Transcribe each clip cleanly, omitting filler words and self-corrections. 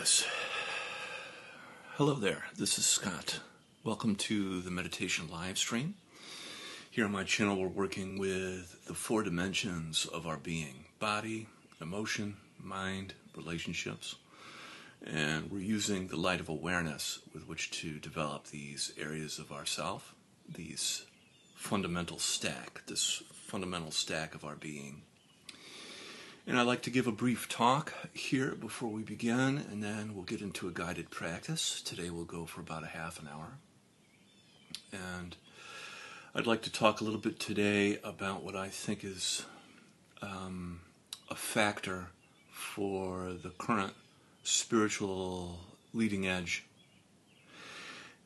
Yes. Hello there. This is Scott. Welcome to the meditation live stream. Here on my channel, we're working with the four dimensions of our being: body, emotion, mind, relationships. And we're using the light of awareness with which to develop these areas of ourself, this fundamental stack of our being. And I'd like to give a brief talk here before we begin, and then we'll get into a guided practice. Today we'll go for about a half an hour. And I'd like to talk a little bit today about what I think is a factor for the current spiritual leading edge.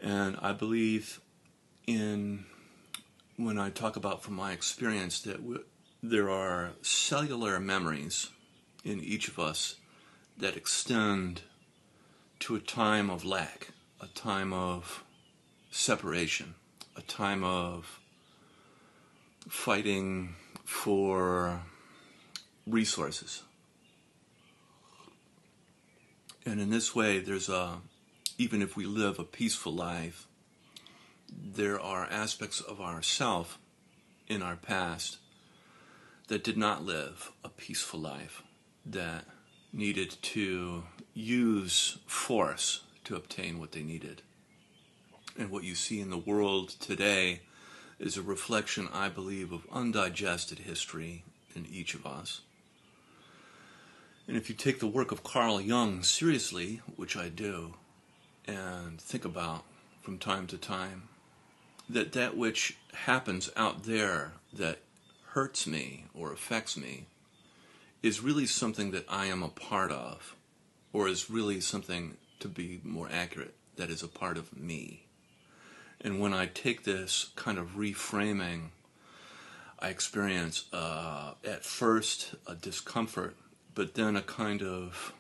And I believe when I talk about from my experience that there are cellular memories in each of us that extend to a time of lack, a time of separation, a time of fighting for resources. And in this way, even if we live a peaceful life, there are aspects of ourself in our past that did not live a peaceful life, that needed to use force to obtain what they needed. And what you see in the world today is a reflection, I believe, of undigested history in each of us. And if you take the work of Carl Jung seriously, which I do, and think about from time to time, that which happens out there that hurts me or affects me is really something that I am a part of, or is really something, to be more accurate, that is a part of me. And when I take this kind of reframing, I experience at first a discomfort, but then a kind of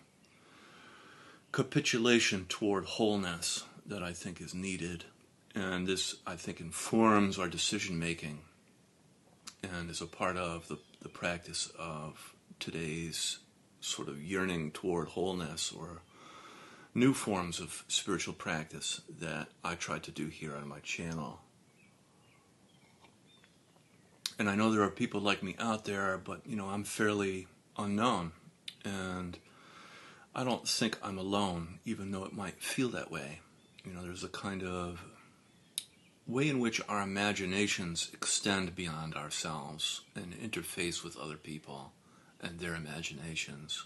capitulation toward wholeness that I think is needed. And this, I think, informs our decision making and is a part of the practice of today's sort of yearning toward wholeness, or new forms of spiritual practice that I try to do here on my channel. And I know there are people like me out there, but I'm fairly unknown, and I don't think I'm alone, even though it might feel that way. There's a kind of way in which our imaginations extend beyond ourselves and interface with other people and their imaginations.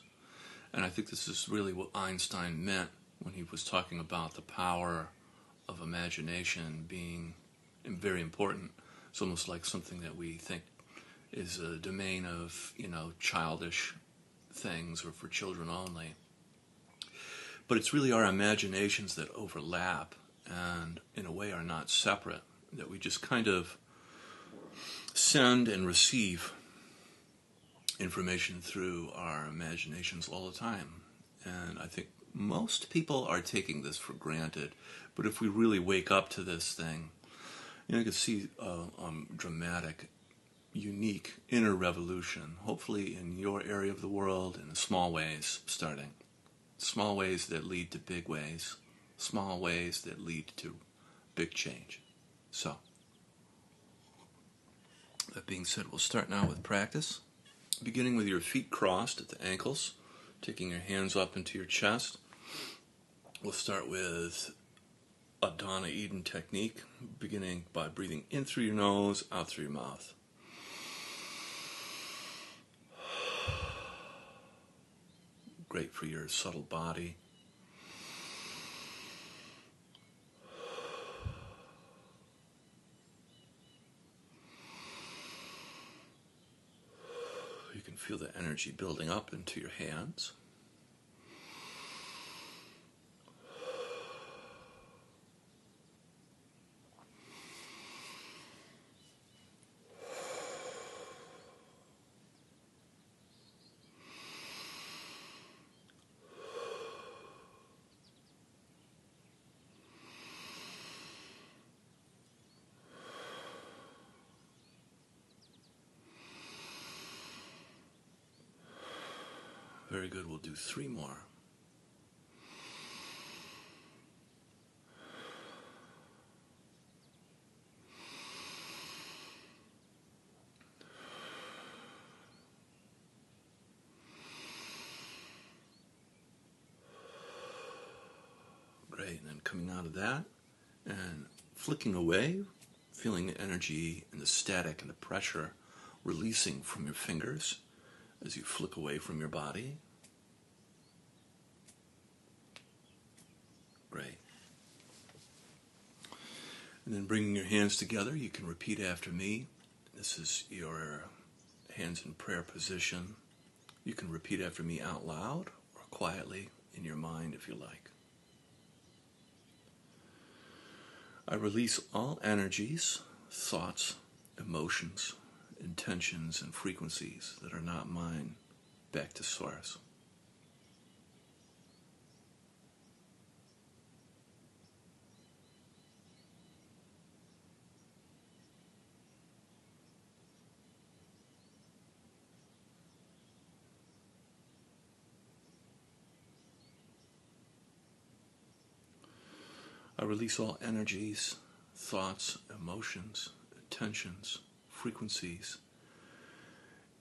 And I think this is really what Einstein meant when he was talking about the power of imagination being very important. It's almost like something that we think is a domain of, childish things or for children only. But it's really our imaginations that overlap and in a way are not separate, that we just kind of send and receive information through our imaginations all the time. And I think most people are taking this for granted, but if we really wake up to this thing, you can see a dramatic, unique inner revolution, hopefully in your area of the world, in small ways starting. Small ways that lead to big ways. Small ways that lead to big change. So, that being said, we'll start now with practice. Beginning with your feet crossed at the ankles, taking your hands up into your chest. We'll start with a Donna Eden technique, beginning by breathing in through your nose, out through your mouth. Great for your subtle body. You can feel the energy building up into your hands. Very good. We'll do 3 more. coming out of that and flicking away, feeling the energy and the static and the pressure releasing from your fingers as you flick away from your body. Great. And then bringing your hands together, you can repeat after me. This is your hands in prayer position. You can repeat after me out loud or quietly in your mind if you like. I release all energies, thoughts, emotions, intentions, and frequencies that are not mine back to Source. I release all energies, thoughts, emotions, intentions, frequencies,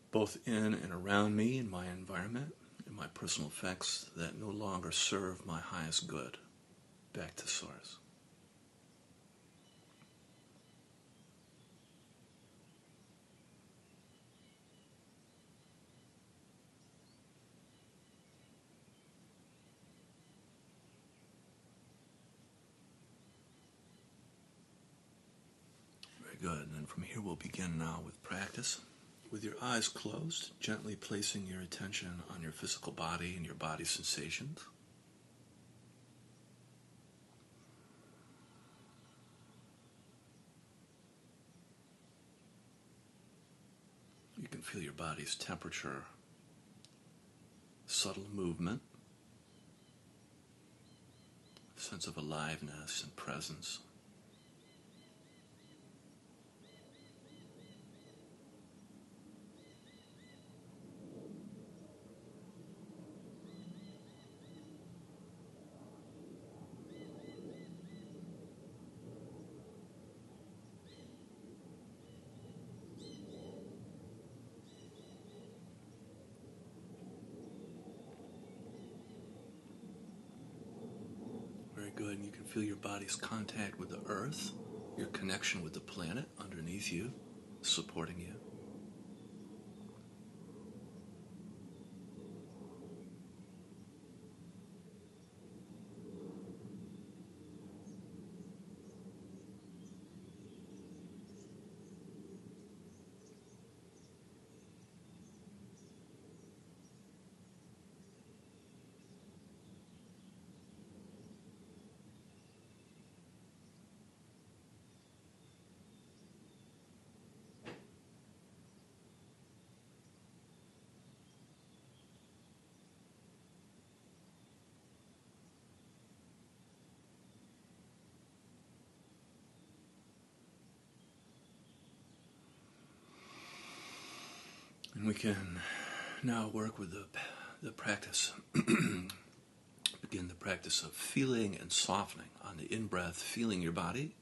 both in and around me in my environment, in my personal effects that no longer serve my highest good, back to Source. Very good. And then from here we'll begin now with practice. With your eyes closed, gently placing your attention on your physical body and your body sensations. You can feel your body's temperature, subtle movement, sense of aliveness and presence. Very good. And you can feel your body's contact with the earth, your connection with the planet underneath you, supporting you. And we can now work with the practice. Begin the practice of feeling and softening. On the in-breath, feeling your body.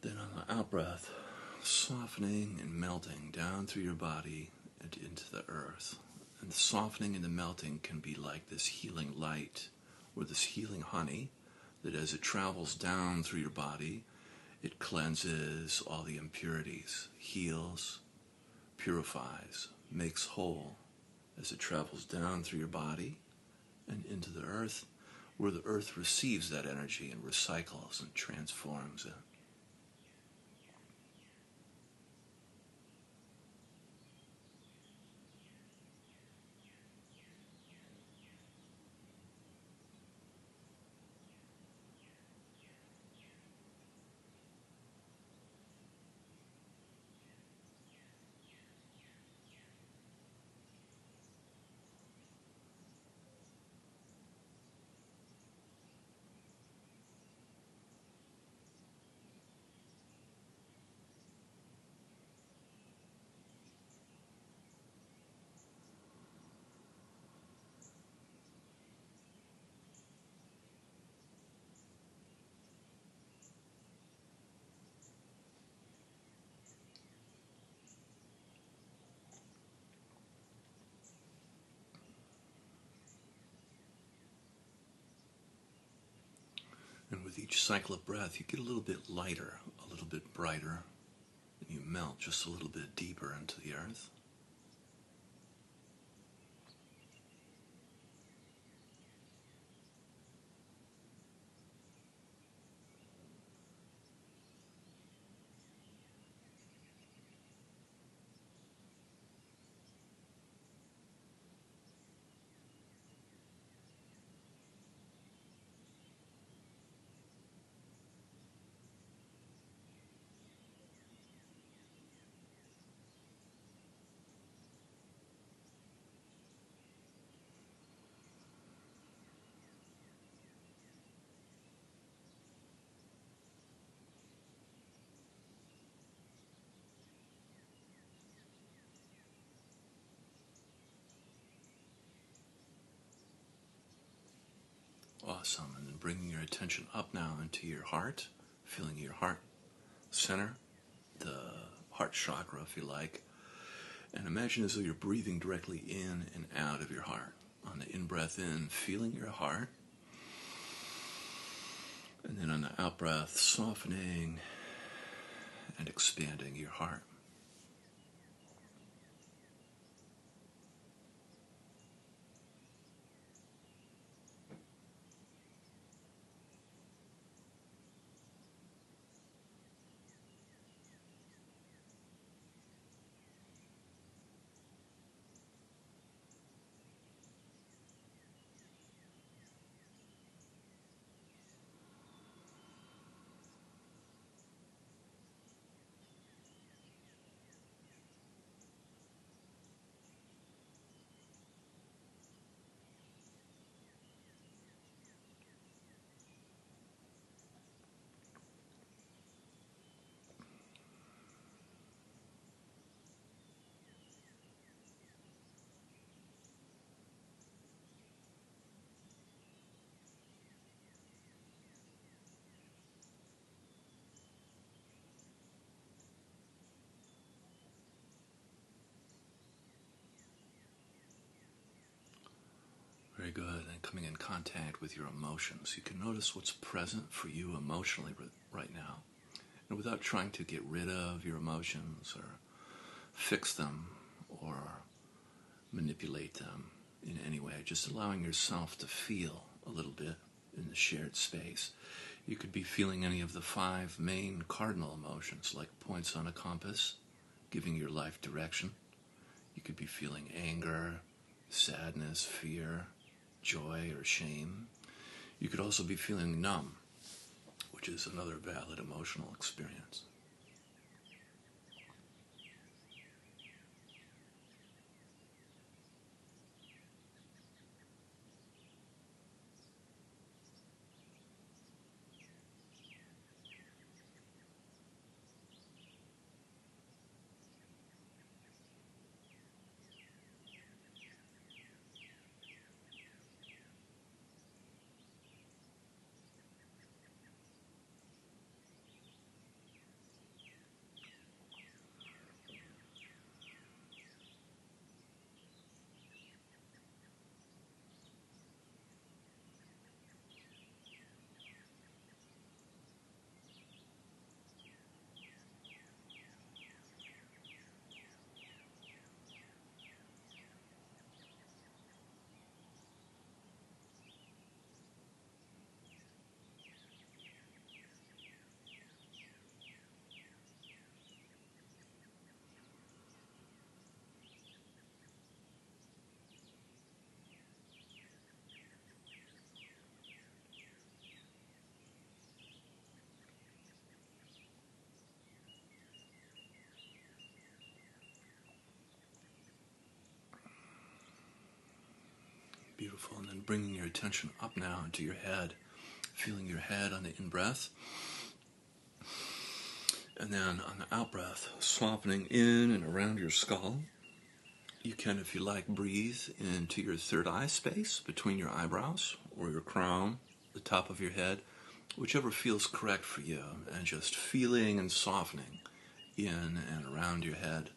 Then on the out-breath, softening and melting down through your body and into the earth. And the softening and the melting can be like this healing light or this healing honey that as it travels down through your body, it cleanses all the impurities, heals, purifies, makes whole as it travels down through your body and into the earth, where the earth receives that energy and recycles and transforms it. each cycle of breath, you get a little bit lighter, a little bit brighter, and you melt just a little bit deeper into the earth. Awesome. And then bringing your attention up now into your heart, feeling your heart center, the heart chakra, if you like. And imagine as though you're breathing directly in and out of your heart. On the in-breath in, feeling your heart. And then on the out-breath, softening and expanding your heart. Very good. And coming in contact with your emotions. You can notice what's present for you emotionally right now. And without trying to get rid of your emotions or fix them or manipulate them in any way, just allowing yourself to feel a little bit in the shared space. You could be feeling any of the 5 main cardinal emotions, like points on a compass, giving your life direction. You could be feeling anger, sadness, fear, joy, or shame. You could also be feeling numb, which is another valid emotional experience. Beautiful. And then bringing your attention up now into your head, feeling your head on the in-breath. And then on the out-breath, softening in and around your skull. You can, if you like, breathe into your third eye space between your eyebrows or your crown, the top of your head, whichever feels correct for you. And just feeling and softening in and around your head.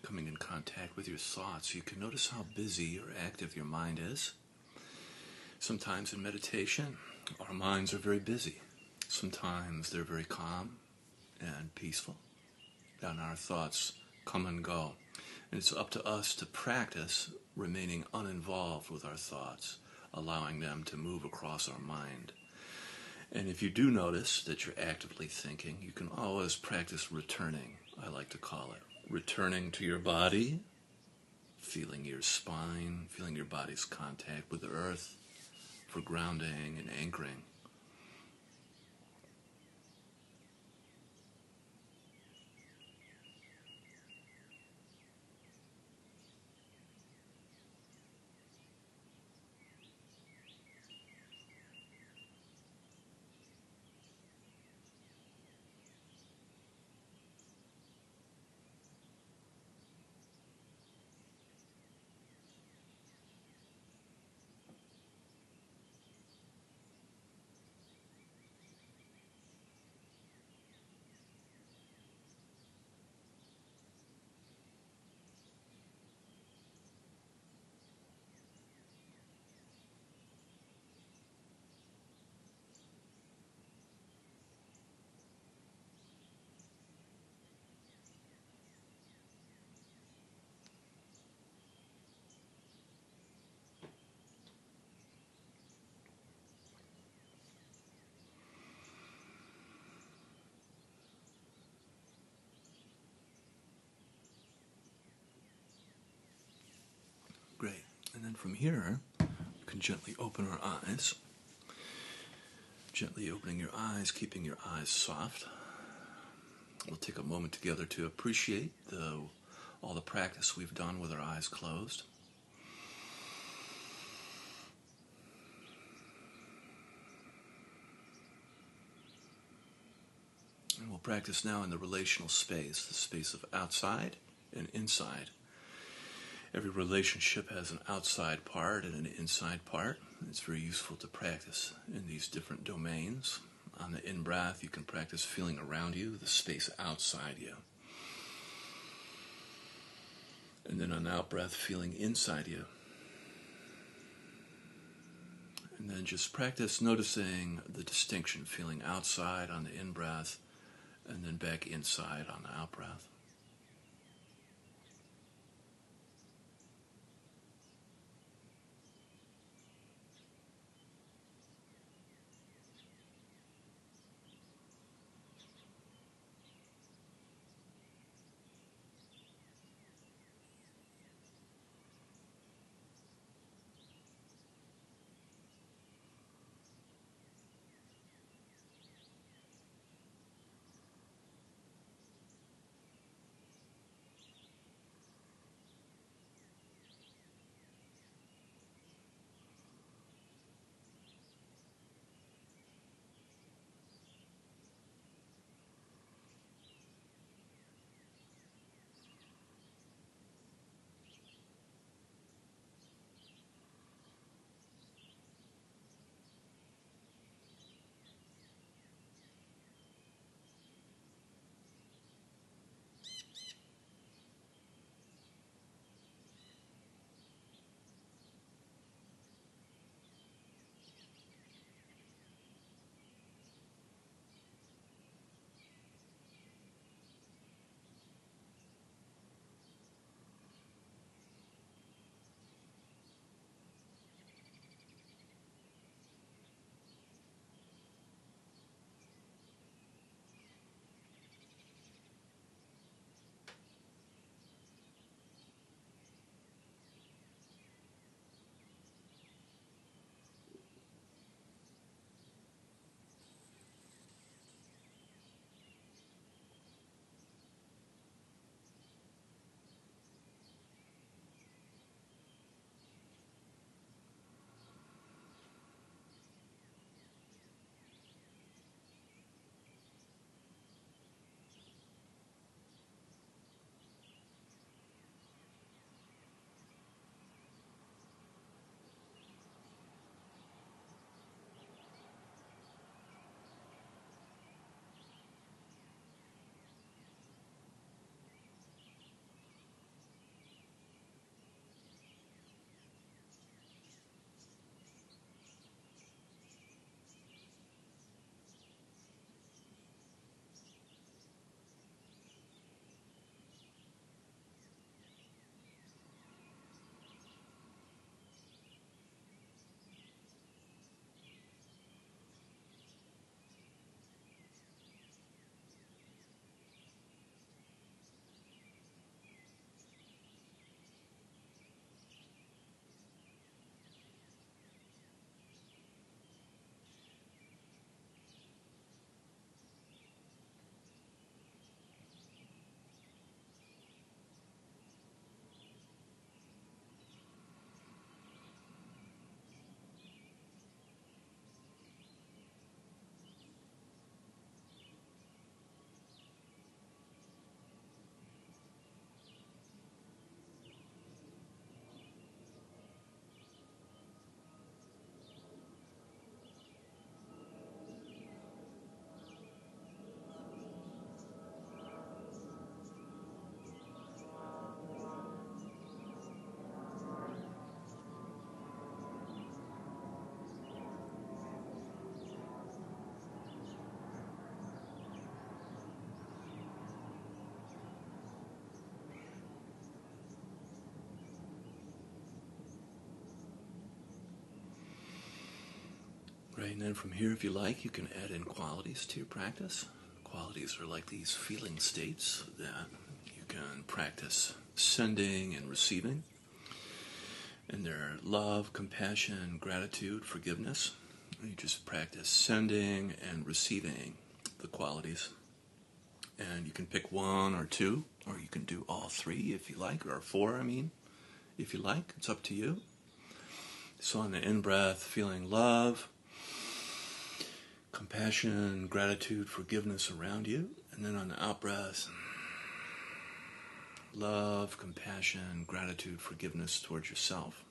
coming in contact with your thoughts, you can notice how busy or active your mind is. Sometimes in meditation, our minds are very busy. Sometimes they're very calm and peaceful, and our thoughts come and go. And it's up to us to practice remaining uninvolved with our thoughts, allowing them to move across our mind. And if you do notice that you're actively thinking, you can always practice returning, I like to call it. Returning to your body, feeling your spine, feeling your body's contact with the earth for grounding and anchoring. Great. And then from here, you can gently open our eyes. Gently opening your eyes, keeping your eyes soft. We'll take a moment together to appreciate all the practice we've done with our eyes closed. And we'll practice now in the relational space, the space of outside and inside. Every relationship has an outside part and an inside part. It's very useful to practice in these different domains. On the in-breath, you can practice feeling around you, the space outside you. And then on the out-breath, feeling inside you. And then just practice noticing the distinction, feeling outside on the in-breath, and then back inside on the out-breath. Right, and then from here, if you like, you can add in qualities to your practice. Qualities are like these feeling states that you can practice sending and receiving. And they're love, compassion, gratitude, forgiveness. You just practice sending and receiving the qualities. And you can pick one or two, or you can do all three if you like, or four, if you like. It's up to you. So on the in-breath, feeling love, compassion, gratitude, forgiveness around you. And then on the out-breath, love, compassion, gratitude, forgiveness towards yourself.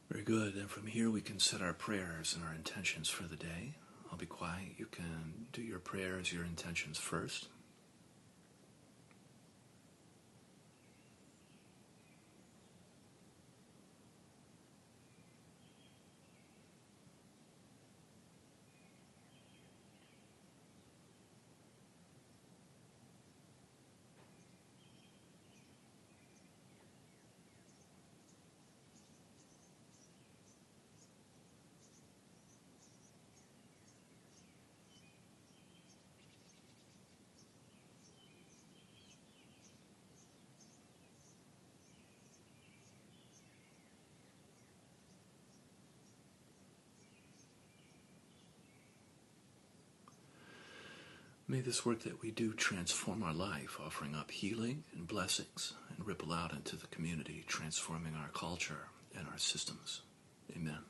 Very good. And from here, we can set our prayers and our intentions for the day. I'll be quiet. You can do your prayers, your intentions first. May this work that we do transform our life, offering up healing and blessings, and ripple out into the community, transforming our culture and our systems. Amen.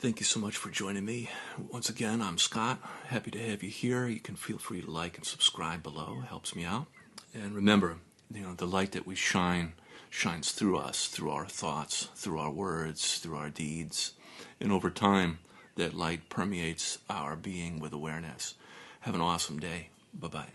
Thank you so much for joining me. Once again, I'm Scott. Happy to have you here. You can feel free to like and subscribe below. It helps me out. And remember, the light that we shines through us, through our thoughts, through our words, through our deeds. And over time, that light permeates our being with awareness. Have an awesome day. Bye-bye.